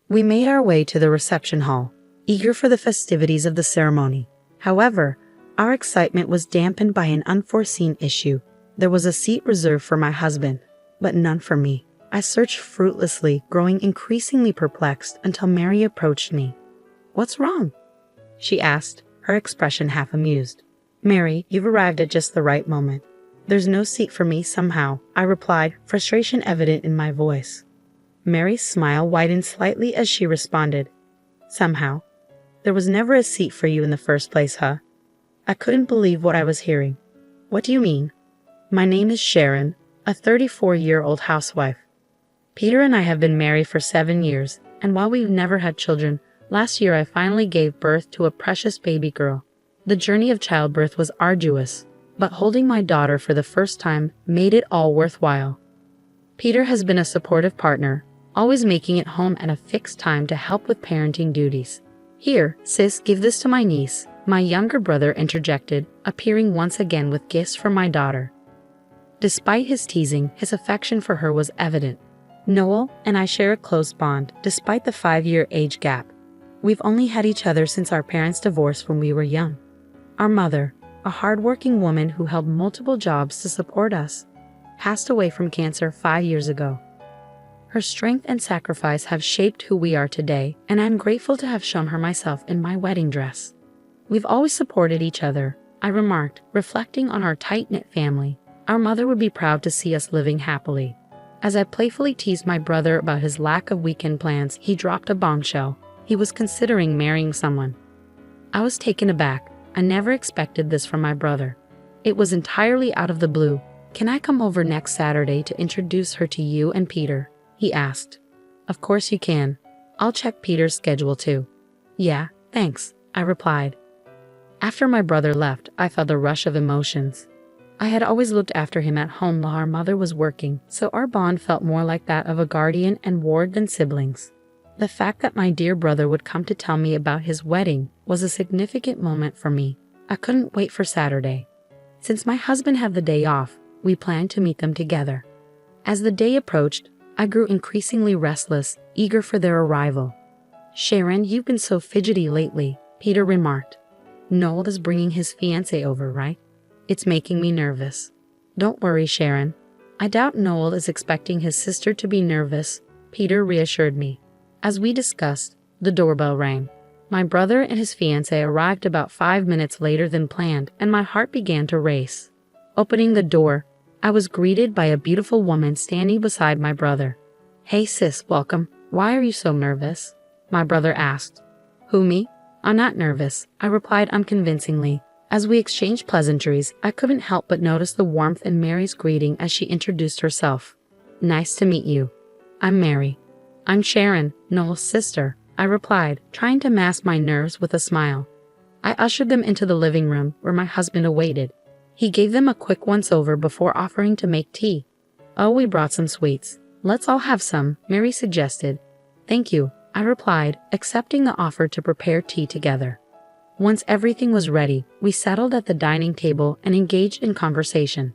We made our way to the reception hall, eager for the festivities of the ceremony. However, our excitement was dampened by an unforeseen issue. There was a seat reserved for my husband, but none for me. I searched fruitlessly, growing increasingly perplexed until Mary approached me. "What's wrong?" she asked, her expression half amused. "Mary, you've arrived at just the right moment. There's no seat for me somehow," I replied, frustration evident in my voice. Mary's smile widened slightly as she responded, "Somehow? There was never a seat for you in the first place, huh?" I couldn't believe what I was hearing. "What do you mean?" "My name is Sharon, a 34-year-old housewife. Peter and I have been married for 7 years, and while we've never had children, last year I finally gave birth to a precious baby girl. The journey of childbirth was arduous, but holding my daughter for the first time made it all worthwhile. Peter has been a supportive partner, always making it home at a fixed time to help with parenting duties. Here, sis, give this to my niece," my younger brother interjected, appearing once again with gifts for my daughter. Despite his teasing, his affection for her was evident. Noel and I share a close bond, despite the 5-year age gap. We've only had each other since our parents divorced when we were young. Our mother, a hardworking woman who held multiple jobs to support us, passed away from cancer 5 years ago. Her strength and sacrifice have shaped who we are today, and I'm grateful to have shown her myself in my wedding dress. We've always supported each other, I remarked, reflecting on our tight-knit family. Our mother would be proud to see us living happily. As I playfully teased my brother about his lack of weekend plans, he dropped a bombshell. He was considering marrying someone. I was taken aback. I never expected this from my brother. It was entirely out of the blue. "Can I come over next Saturday to introduce her to you and Peter?" he asked. "Of course you can. I'll check Peter's schedule too." "Yeah, thanks," I replied. After my brother left, I felt a rush of emotions. I had always looked after him at home while our mother was working, so our bond felt more like that of a guardian and ward than siblings. The fact that my dear brother would come to tell me about his wedding was a significant moment for me. I couldn't wait for Saturday. Since my husband had the day off, we planned to meet them together. As the day approached, I grew increasingly restless, eager for their arrival. "Sharon, you've been so fidgety lately," Peter remarked. "Noel is bringing his fiancé over, right? It's making me nervous." "Don't worry, Sharon. I doubt Noel is expecting his sister to be nervous," Peter reassured me. As we discussed, the doorbell rang. My brother and his fiancé arrived about 5 minutes later than planned, and my heart began to race. Opening the door, I was greeted by a beautiful woman standing beside my brother. "Hey sis, welcome. Why are you so nervous?" my brother asked. "Who, me? I'm not nervous," I replied unconvincingly. As we exchanged pleasantries, I couldn't help but notice the warmth in Mary's greeting as she introduced herself. "Nice to meet you. I'm Mary." "I'm Sharon, Noel's sister," I replied, trying to mask my nerves with a smile. I ushered them into the living room where my husband awaited. He gave them a quick once-over before offering to make tea. "Oh, we brought some sweets. Let's all have some," Mary suggested. "Thank you," I replied, accepting the offer to prepare tea together. Once everything was ready, we settled at the dining table and engaged in conversation.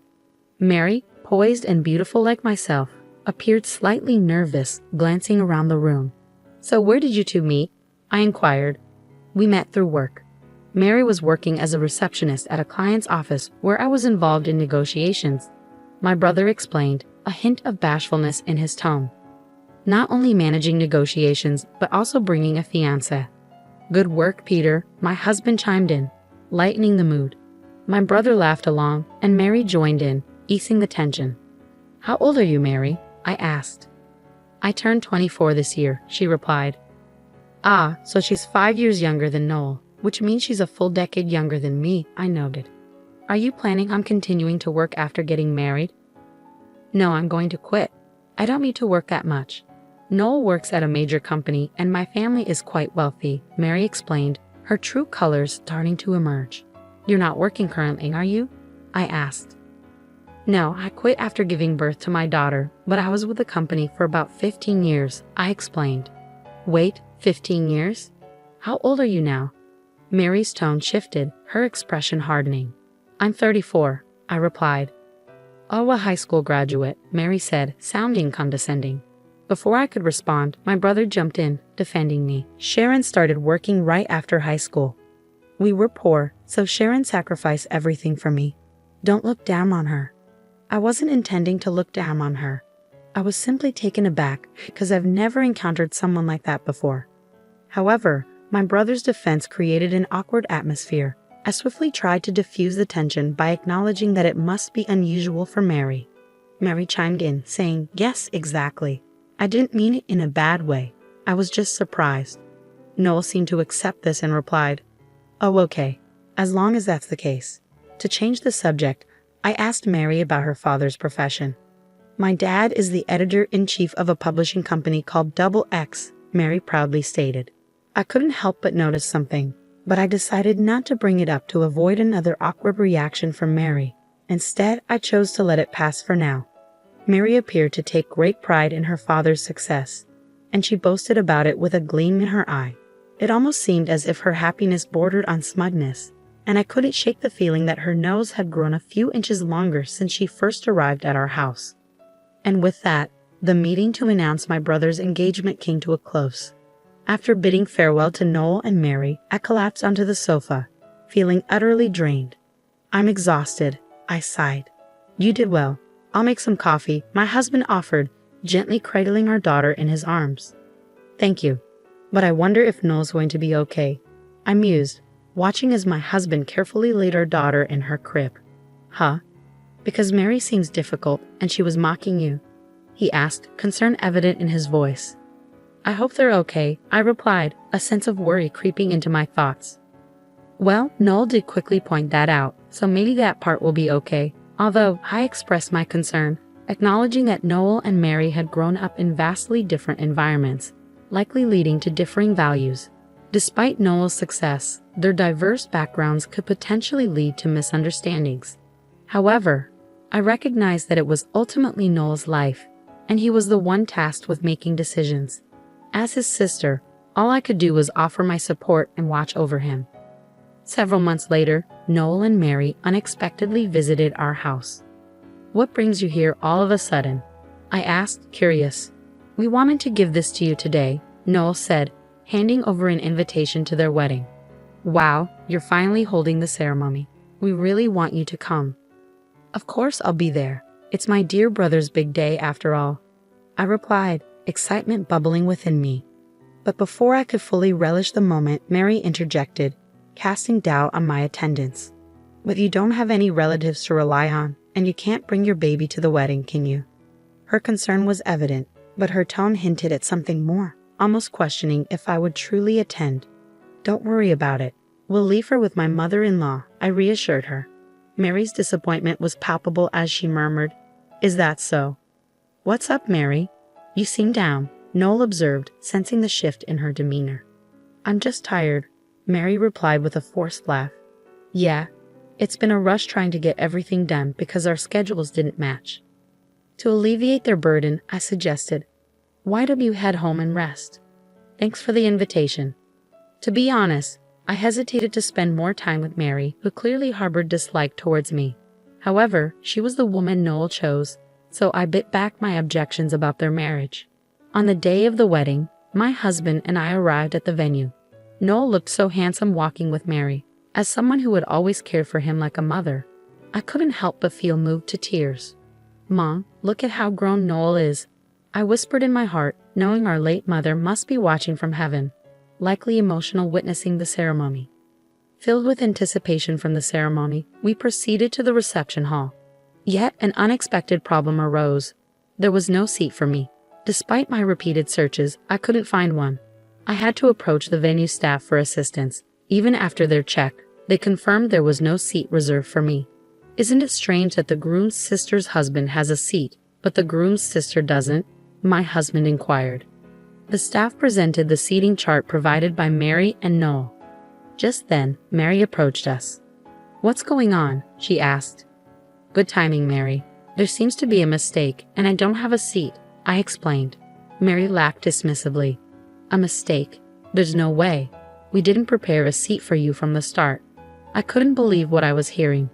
Mary, poised and beautiful like myself, appeared slightly nervous, glancing around the room. "So where did you two meet?" I inquired. "We met through work." Mary was working as a receptionist at a client's office where I was involved in negotiations. My brother explained, a hint of bashfulness in his tone. "Not only managing negotiations, but also bringing a fiancé." "Good work, Peter," my husband chimed in, lightening the mood. My brother laughed along, and Mary joined in, easing the tension. "How old are you, Mary?" I asked. "I turned 24 this year," she replied. "Ah, so she's 5 years younger than Noel, which means she's a full decade younger than me," I noted. "Are you planning on continuing to work after getting married?" "No, I'm going to quit. I don't need to work that much. Noel works at a major company and my family is quite wealthy," Mary explained, her true colors starting to emerge. "You're not working currently, are you?" I asked. "No, I quit after giving birth to my daughter, but I was with the company for about 15 years, I explained. "Wait, 15 years? How old are you now?" Mary's tone shifted, her expression hardening. "I'm 34, I replied. "Oh, a high school graduate," Mary said, sounding condescending. Before I could respond, my brother jumped in, defending me. Sharon started working right after high school. We were poor, so Sharon sacrificed everything for me. Don't look down on her. I wasn't intending to look down on her. I was simply taken aback because I've never encountered someone like that before. However, my brother's defense created an awkward atmosphere. I swiftly tried to diffuse the tension by acknowledging that it must be unusual for Mary. Mary chimed in, saying, "Yes, exactly. I didn't mean it in a bad way. I was just surprised." Noel seemed to accept this and replied, "Oh, okay, as long as that's the case." To change the subject, I asked Mary about her father's profession. "My dad is the editor-in-chief of a publishing company called Double X," Mary proudly stated. I couldn't help but notice something, but I decided not to bring it up to avoid another awkward reaction from Mary. Instead, I chose to let it pass for now. Mary appeared to take great pride in her father's success, and she boasted about it with a gleam in her eye. It almost seemed as if her happiness bordered on smugness, and I couldn't shake the feeling that her nose had grown a few inches longer since she first arrived at our house. And with that, the meeting to announce my brother's engagement came to a close. After bidding farewell to Noel and Mary, I collapsed onto the sofa, feeling utterly drained. "I'm exhausted," I sighed. "You did well. I'll make some coffee," my husband offered, gently cradling our daughter in his arms. "Thank you. But I wonder if Noel's going to be okay," I mused, watching as my husband carefully laid our daughter in her crib. "Huh? Because Mary seems difficult and she was mocking you?" he asked, concern evident in his voice. "I hope they're okay," I replied, a sense of worry creeping into my thoughts. "Well, Noel did quickly point that out, so maybe that part will be okay," although I expressed my concern, acknowledging that Noel and Mary had grown up in vastly different environments, likely leading to differing values. Despite Noel's success, their diverse backgrounds could potentially lead to misunderstandings. However, I recognized that it was ultimately Noel's life, and he was the one tasked with making decisions. As his sister, all I could do was offer my support and watch over him. Several months later, Noel and Mary unexpectedly visited our house. "What brings you here all of a sudden?" I asked, curious. "We wanted to give this to you today," Noel said, handing over an invitation to their wedding. "Wow, you're finally holding the ceremony. We really want you to come." "Of course I'll be there. It's my dear brother's big day after all," I replied, excitement bubbling within me. But before I could fully relish the moment, Mary interjected, casting doubt on my attendance. "But you don't have any relatives to rely on, and you can't bring your baby to the wedding, can you?" Her concern was evident, but her tone hinted at something more, almost questioning if I would truly attend. "Don't worry about it. We'll leave her with my mother-in-law," I reassured her. Mary's disappointment was palpable as she murmured, "Is that so?" "What's up, Mary? You seem down," Noel observed, sensing the shift in her demeanor. "I'm just tired," Mary replied with a forced laugh. "Yeah, it's been a rush trying to get everything done because our schedules didn't match." To alleviate their burden, I suggested, "Why don't you head home and rest?" "Thanks for the invitation." To be honest, I hesitated to spend more time with Mary, who clearly harbored dislike towards me. However, she was the woman Noel chose, so I bit back my objections about their marriage. On the day of the wedding, my husband and I arrived at the venue. Noel looked so handsome walking with Mary. As someone who had always cared for him like a mother, I couldn't help but feel moved to tears. "Mom, look at how grown Noel is," I whispered in my heart, knowing our late mother must be watching from heaven, likely emotional witnessing the ceremony. Filled with anticipation from the ceremony, we proceeded to the reception hall. Yet an unexpected problem arose. There was no seat for me. Despite my repeated searches, I couldn't find one. I had to approach the venue staff for assistance. Even after their check, they confirmed there was no seat reserved for me. "Isn't it strange that the groom's sister's husband has a seat, but the groom's sister doesn't?" my husband inquired. The staff presented the seating chart provided by Mary and Noel. Just then, Mary approached us. "What's going on?" she asked. "Good timing, Mary. There seems to be a mistake, and I don't have a seat," I explained. Mary laughed dismissively. "A mistake? There's no way. We didn't prepare a seat for you from the start." I couldn't believe what I was hearing.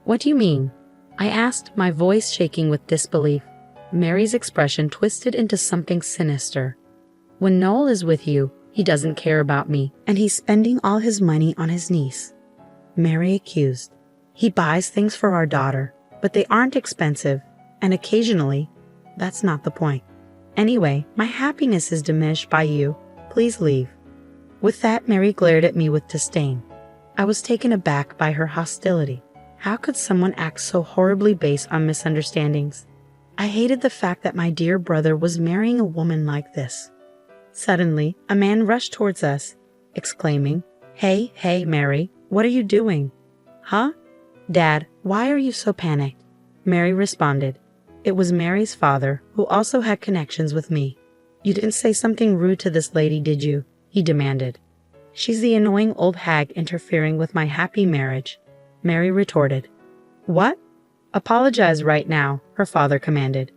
"What do you mean?" I asked, my voice shaking with disbelief. Mary's expression twisted into something sinister. When Noel is with you, he doesn't care about me, and he's spending all his money on his niece," Mary accused. "He buys things for our daughter, but they aren't expensive, and occasionally, that's not the point. Anyway, my happiness is diminished by you. Please leave." With that, Mary glared at me with disdain. I was taken aback by her hostility. How could someone act so horribly based on misunderstandings? I hated the fact that my dear brother was marrying a woman like this. Suddenly, a man rushed towards us, exclaiming, Hey, Mary, what are you doing?" "Huh? Dad, why are you so panicked?" Mary responded. It was Mary's father, who also had connections with me. "You didn't say something rude to this lady, did you?" he demanded. "She's the annoying old hag interfering with my happy marriage," Mary retorted. "What? Apologize right now," her father commanded.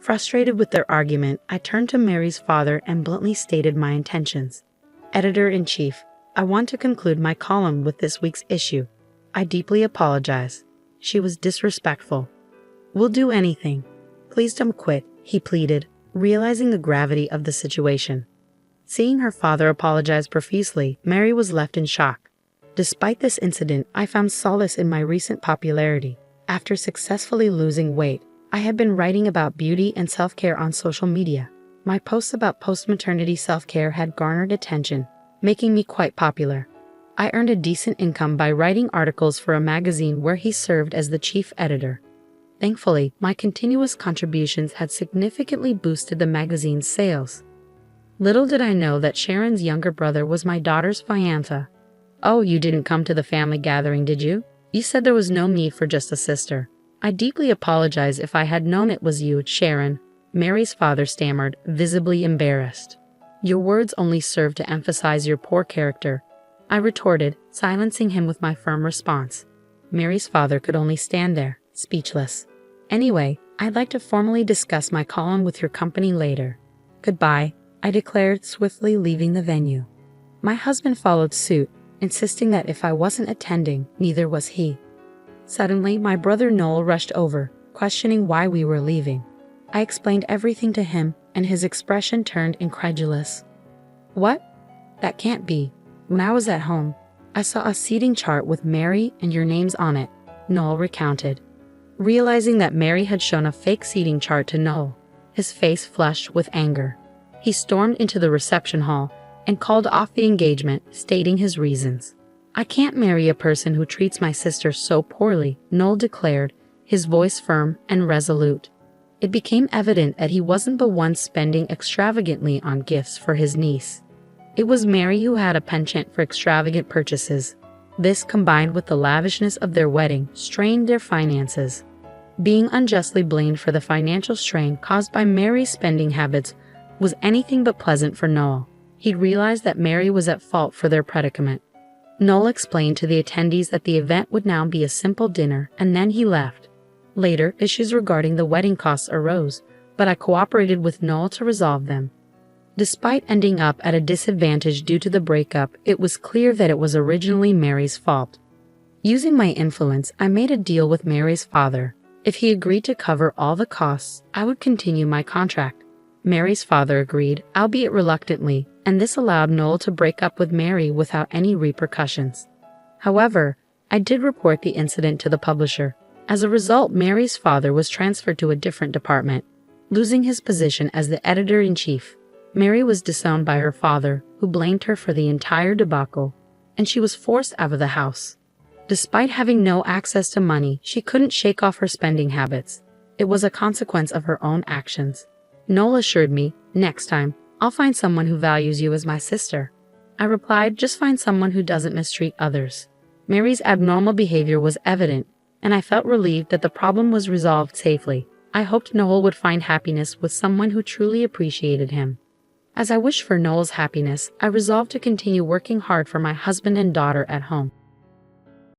Frustrated with their argument, I turned to Mary's father and bluntly stated my intentions. "Editor-in-Chief, I want to conclude my column with this week's issue. I deeply apologize. She was disrespectful." "We'll do anything. Please don't quit," he pleaded, realizing the gravity of the situation. Seeing her father apologize profusely, Mary was left in shock. Despite this incident, I found solace in my recent popularity. After successfully losing weight, I had been writing about beauty and self-care on social media. My posts about post-maternity self-care had garnered attention, making me quite popular. I earned a decent income by writing articles for a magazine where he served as the chief editor. Thankfully, my continuous contributions had significantly boosted the magazine's sales. Little did I know that Sharon's younger brother was my daughter's fiancé. "Oh, you didn't come to the family gathering, did you? You said there was no need for just a sister." "I deeply apologize if I had known it was you, Sharon," Mary's father stammered, visibly embarrassed. "Your words only serve to emphasize your poor character," I retorted, silencing him with my firm response. Mary's father could only stand there, speechless. "Anyway, I'd like to formally discuss my column with your company later." "Goodbye," I declared, swiftly leaving the venue. My husband followed suit, insisting that if I wasn't attending, neither was he. Suddenly, my brother Noel rushed over, questioning why we were leaving. I explained everything to him, and his expression turned incredulous. "What? That can't be. When I was at home, I saw a seating chart with Mary and your names on it," Noel recounted. Realizing that Mary had shown a fake seating chart to Noel, his face flushed with anger. He stormed into the reception hall and called off the engagement, stating his reasons. "I can't marry a person who treats my sister so poorly," Noel declared, his voice firm and resolute. It became evident that he wasn't the one spending extravagantly on gifts for his niece. It was Mary who had a penchant for extravagant purchases. This, combined with the lavishness of their wedding, strained their finances. Being unjustly blamed for the financial strain caused by Mary's spending habits was anything but pleasant for Noel. He realized that Mary was at fault for their predicament. Noel explained to the attendees that the event would now be a simple dinner, and then he left. Later, issues regarding the wedding costs arose, but I cooperated with Noel to resolve them. Despite ending up at a disadvantage due to the breakup, it was clear that it was originally Mary's fault. Using my influence, I made a deal with Mary's father. If he agreed to cover all the costs, I would continue my contract. Mary's father agreed, albeit reluctantly, and this allowed Noel to break up with Mary without any repercussions. However, I did report the incident to the publisher. As a result, Mary's father was transferred to a different department, losing his position as the editor-in-chief. Mary was disowned by her father, who blamed her for the entire debacle, and she was forced out of the house. Despite having no access to money, she couldn't shake off her spending habits. It was a consequence of her own actions. Noel assured me, "Next time, I'll find someone who values you as my sister." I replied, "Just find someone who doesn't mistreat others." Mary's abnormal behavior was evident, and I felt relieved that the problem was resolved safely. I hoped Noel would find happiness with someone who truly appreciated him. As I wished for Noel's happiness, I resolved to continue working hard for my husband and daughter at home.